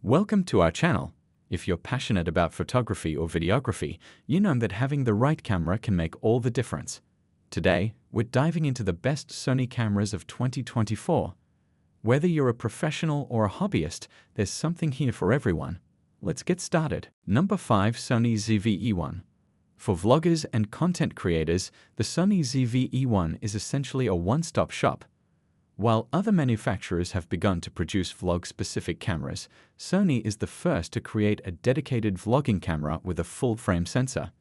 Welcome to our channel. If you're passionate about photography or videography, you know that having the right camera can make all the difference. Today, we're diving into the best Sony cameras of 2024. Whether you're a professional or a hobbyist, there's something here for everyone. Let's get started. Number 5. Sony ZV-E1. For vloggers and content creators, the Sony ZV-E1 is essentially a one-stop shop. While other manufacturers have begun to produce vlog-specific cameras, Sony is the first to create a dedicated vlogging camera with a full-frame sensor.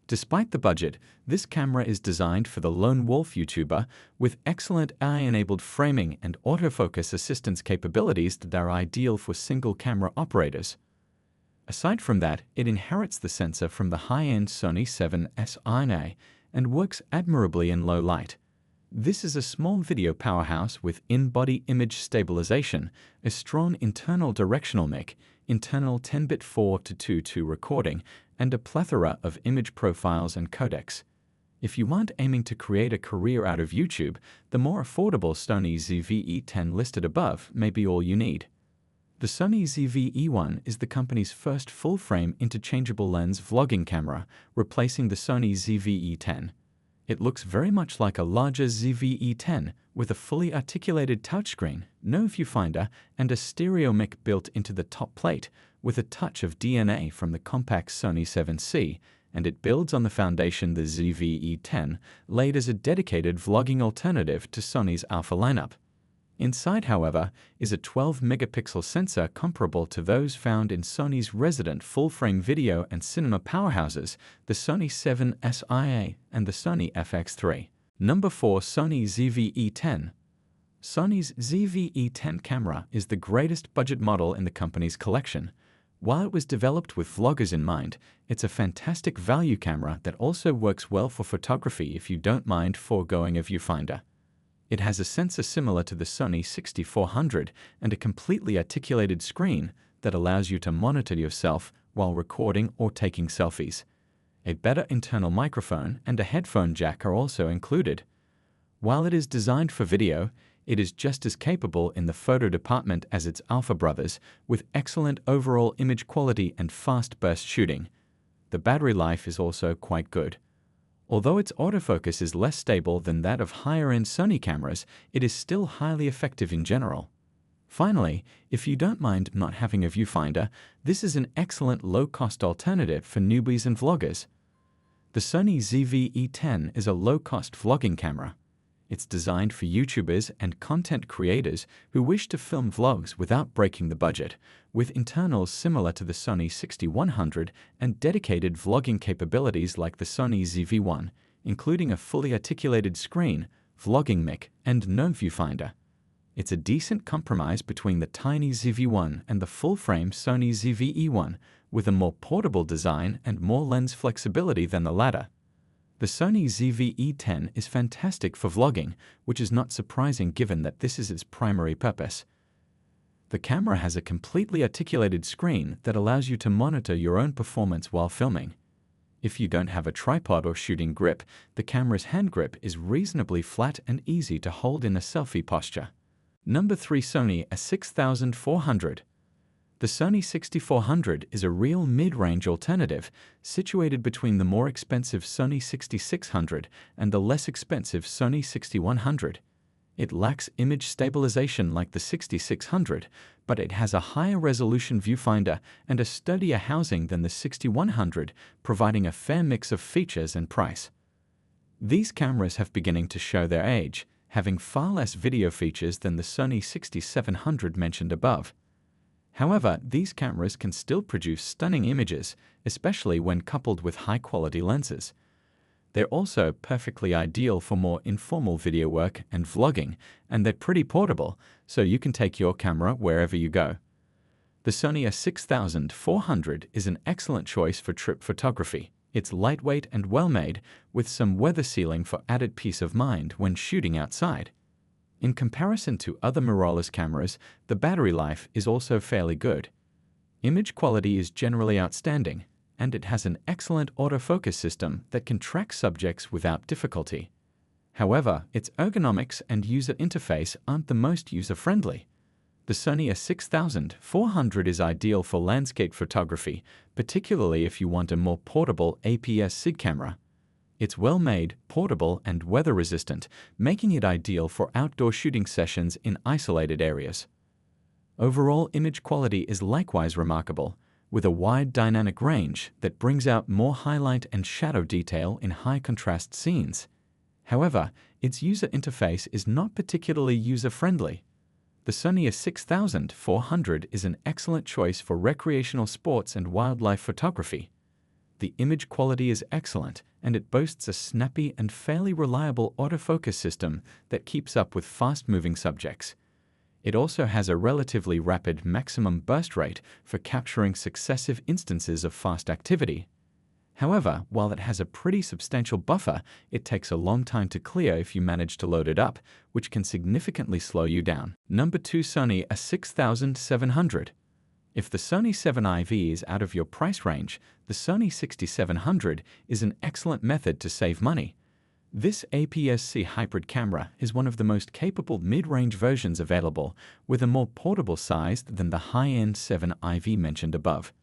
Despite the budget, this camera is designed for the lone wolf YouTuber with excellent AI-enabled framing and autofocus assistance capabilities that are ideal for single-camera operators. Aside from that, it inherits the sensor from the high-end Sony 7S and works admirably in low light. This is a small video powerhouse with in-body image stabilization, a strong internal directional mic, internal 10-bit 4:2:2 recording, and a plethora of image profiles and codecs. If you aren't aiming to create a career out of YouTube, the more affordable Sony ZV-E10 listed above may be all you need. The Sony ZV-E1 is the company's first full-frame interchangeable lens vlogging camera, replacing the Sony ZV-E10. It looks very much like a larger ZV-E10 with a fully articulated touchscreen, no viewfinder, and a stereo mic built into the top plate with a touch of DNA from the compact Sony 7C, and it builds on the foundation the ZV-E10 laid as a dedicated vlogging alternative to Sony's Alpha lineup. Inside, however, is a 12-megapixel sensor comparable to those found in Sony's resident full-frame video and cinema powerhouses, the Sony 7S and the Sony FX3. Number 4. Sony ZV-E10. Sony's ZV-E10 camera is the greatest budget model in the company's collection. While it was developed with vloggers in mind, it's a fantastic value camera that also works well for photography if you don't mind foregoing a viewfinder. It has a sensor similar to the Sony 6400 and a completely articulated screen that allows you to monitor yourself while recording or taking selfies. A better internal microphone and a headphone jack are also included. While it is designed for video, it is just as capable in the photo department as its Alpha brothers, with excellent overall image quality and fast burst shooting. The battery life is also quite good. Although its autofocus is less stable than that of higher-end Sony cameras, it is still highly effective in general. Finally, if you don't mind not having a viewfinder, this is an excellent low-cost alternative for newbies and vloggers. The Sony ZV-E10 is a low-cost vlogging camera. It's designed for YouTubers and content creators who wish to film vlogs without breaking the budget, with internals similar to the Sony 6100 and dedicated vlogging capabilities like the Sony ZV-1, including a fully articulated screen, vlogging mic, and no viewfinder. It's a decent compromise between the tiny ZV-1 and the full-frame Sony ZV-E1, with a more portable design and more lens flexibility than the latter. The Sony ZV-E10 is fantastic for vlogging, which is not surprising given that this is its primary purpose. The camera has a completely articulated screen that allows you to monitor your own performance while filming. If you don't have a tripod or shooting grip, the camera's hand grip is reasonably flat and easy to hold in a selfie posture. Number 3. Sony A6400. The Sony 6400 is a real mid-range alternative, situated between the more expensive Sony 6600 and the less expensive Sony 6100. It lacks image stabilization like the 6600, but it has a higher resolution viewfinder and a sturdier housing than the 6100, providing a fair mix of features and price. These cameras have beginning to show their age, having far less video features than the Sony 6700 mentioned above. However, these cameras can still produce stunning images, especially when coupled with high-quality lenses. They're also perfectly ideal for more informal video work and vlogging, and they're pretty portable, so you can take your camera wherever you go. The Sony A6400 is an excellent choice for trip photography. It's lightweight and well-made, with some weather sealing for added peace of mind when shooting outside. In comparison to other mirrorless cameras, the battery life is also fairly good. Image quality is generally outstanding, and it has an excellent autofocus system that can track subjects without difficulty. However, its ergonomics and user interface aren't the most user-friendly. The The Sony a6400 is ideal for landscape photography, particularly if you want a more portable APS-C camera. It's well-made, portable, and weather-resistant, making it ideal for outdoor shooting sessions in isolated areas. Overall image quality is likewise remarkable, with a wide dynamic range that brings out more highlight and shadow detail in high-contrast scenes. However, its user interface is not particularly user-friendly. The Sony a6400 is an excellent choice for recreational sports and wildlife photography. The image quality is excellent, and it boasts a snappy and fairly reliable autofocus system that keeps up with fast-moving subjects. It also has a relatively rapid maximum burst rate for capturing successive instances of fast activity. However, while it has a pretty substantial buffer, it takes a long time to clear if you manage to load it up, which can significantly slow you down. Number 2. Sony a6700. If the Sony 7IV is out of your price range, the Sony 6700 is an excellent method to save money. This APS-C hybrid camera is one of the most capable mid-range versions available, with a more portable size than the high-end 7IV mentioned above.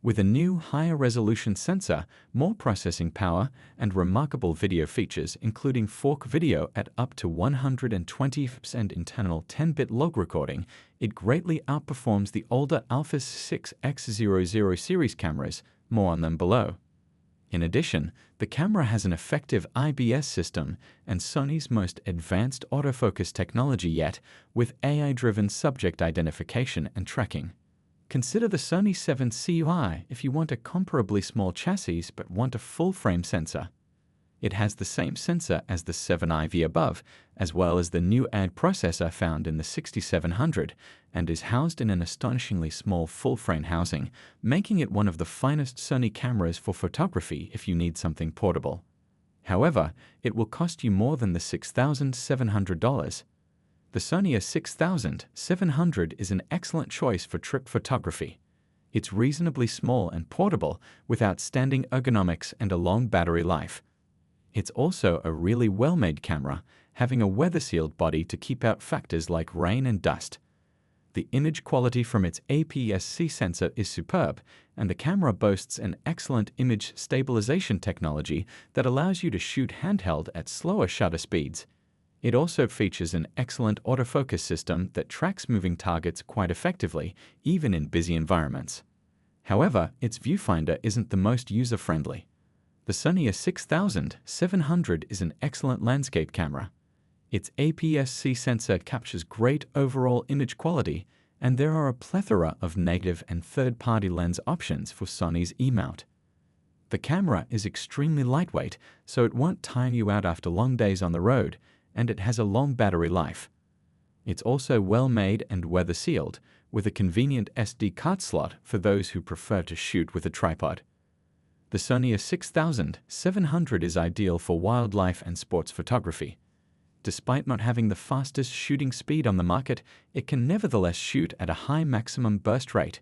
With a new, higher-resolution sensor, more processing power, and remarkable video features including 4K video at up to 120% internal 10-bit log recording, it greatly outperforms the older Alpha 6X00 series cameras, more on them below. In addition, the camera has an effective IBS system and Sony's most advanced autofocus technology yet, with AI-driven subject identification and tracking. Consider the Sony 7CUI if you want a comparably small chassis but want a full-frame sensor. It has the same sensor as the 7IV above, as well as the new AD processor found in the 6700, and is housed in an astonishingly small full-frame housing, making it one of the finest Sony cameras for photography if you need something portable. However, it will cost you more than the $6,700. The Sony a6700 is an excellent choice for trip photography. It's reasonably small and portable, with outstanding ergonomics and a long battery life. It's also a really well-made camera, having a weather-sealed body to keep out factors like rain and dust. The image quality from its APS-C sensor is superb, and the camera boasts an excellent image stabilization technology that allows you to shoot handheld at slower shutter speeds. It also features an excellent autofocus system that tracks moving targets quite effectively, even in busy environments. However, its viewfinder isn't the most user-friendly. The Sony a6700 is an excellent landscape camera. Its APS-C sensor captures great overall image quality, and there are a plethora of negative and third-party lens options for Sony's E-mount. The camera is extremely lightweight, so it won't tire you out after long days on the road, and it has a long battery life. It's also well-made and weather-sealed, with a convenient SD card slot for those who prefer to shoot with a tripod. The Sony a6700 is ideal for wildlife and sports photography. Despite not having the fastest shooting speed on the market, it can nevertheless shoot at a high maximum burst rate.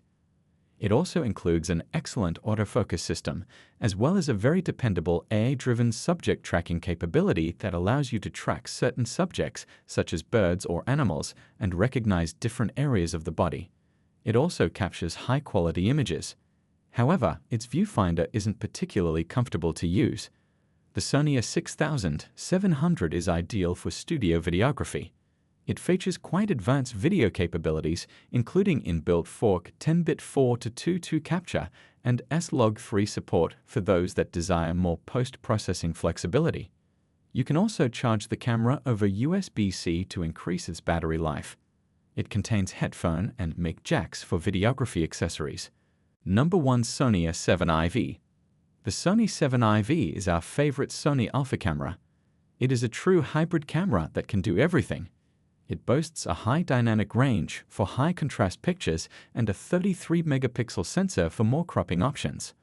It also includes an excellent autofocus system, as well as a very dependable AI-driven subject tracking capability that allows you to track certain subjects, such as birds or animals, and recognize different areas of the body. It also captures high-quality images. However, its viewfinder isn't particularly comfortable to use. The Sony a6700 is ideal for studio videography. It features quite advanced video capabilities, including inbuilt 4K 10-bit 4:2:2 capture and S-Log3 support for those that desire more post-processing flexibility. You can also charge the camera over USB-C to increase its battery life. It contains headphone and mic jacks for videography accessories. Number 1. Sony a7IV. The Sony 7IV is our favorite Sony Alpha camera. It is a true hybrid camera that can do everything. It boasts a high dynamic range for high contrast pictures and a 33-megapixel sensor for more cropping options.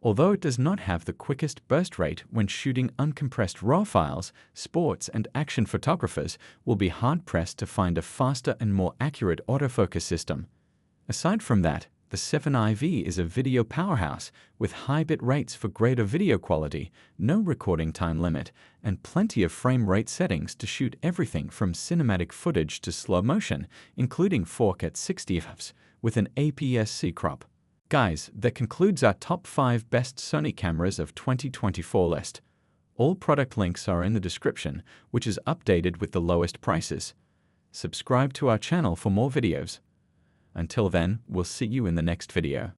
Although it does not have the quickest burst rate when shooting uncompressed RAW files, sports and action photographers will be hard-pressed to find a faster and more accurate autofocus system. Aside from that, The 7IV is a video powerhouse with high bit rates for greater video quality, no recording time limit, and plenty of frame rate settings to shoot everything from cinematic footage to slow motion, including 4K at 60 fps with an APS-C crop. Guys, that concludes our top 5 best Sony cameras of 2024 list. All product links are in the description, which is updated with the lowest prices. Subscribe to our channel for more videos. Until then, we'll see you in the next video.